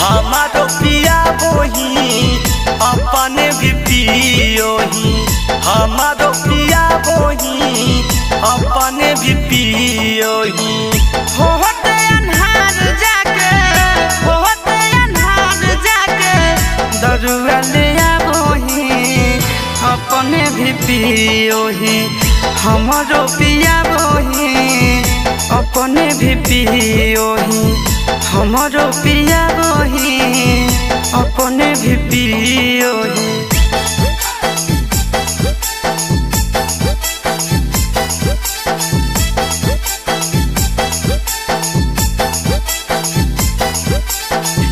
हमारो पिया बोही अपने भी पियोही, हमारो पिया बोही अपने भी पियोही। होते अन्हार जाके, होते अन्हार जाके दरुआ ले आबोही अपने भी पियोही, हमारो पिया बोही अपने भी पियोही, हमारो पिया बोही अपने भी पियोही।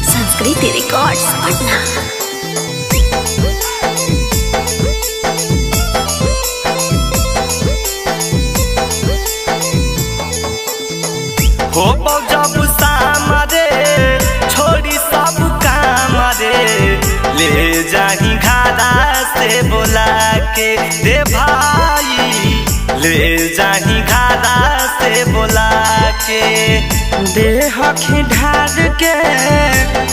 संस्कृति रिकॉर्ड्स पटना। हो जब शाम रे छोड़ी सब काम रे, ले जाही घाड़ा से बोला के रे भाई, ले जाही घाड़ा से बोला के। देह ढार के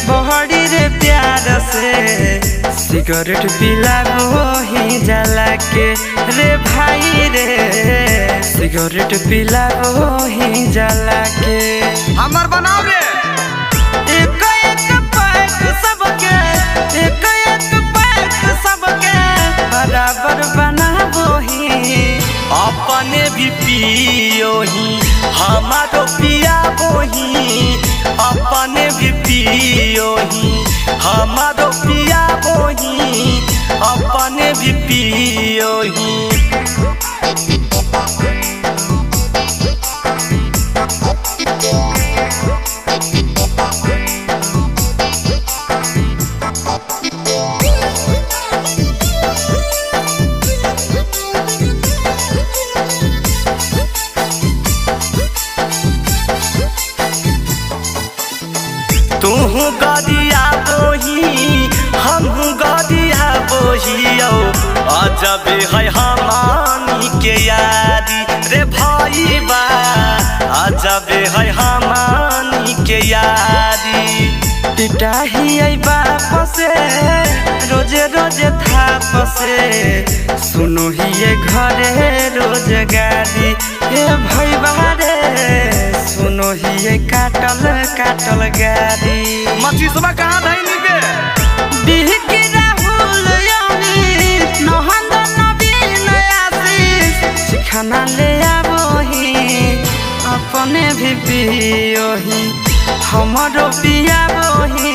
बहड़ी रे प्यार से सिगरेट पिला वही जला के रे भाई रे, सिगरेट पिला वही जला के। हमर बनाओ रे एक एक पैक सबके, एक एक पैक सबके बराबर बना वही अपने भी पियोही, हमारो पिया बोही अपने भी पियोही, हमारो पिया बोही अपने भी पियोही। तू गदिया बोही हम गदिया बोहियो, अजब है हमानी के यारी रे भाई बा, अजब है हमानी के यारी। पिटाही बाप से रोजे रोजे थाप से, सुनो ही ये घरे रोजगारी हे भाई बारे, सुनो ही ये काटल काटल गारी। मछली सुबह कहाँ धैनी बे बिहकी राहुल यानी नहंद नवीन आशीष, सिखाना ले आबोही अपने भी पियोही, हमारो पिया बोही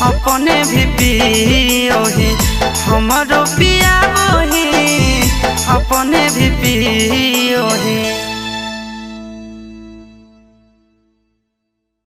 अपने भी पियोही, हमारो पिया बोही अपने भी पियोही।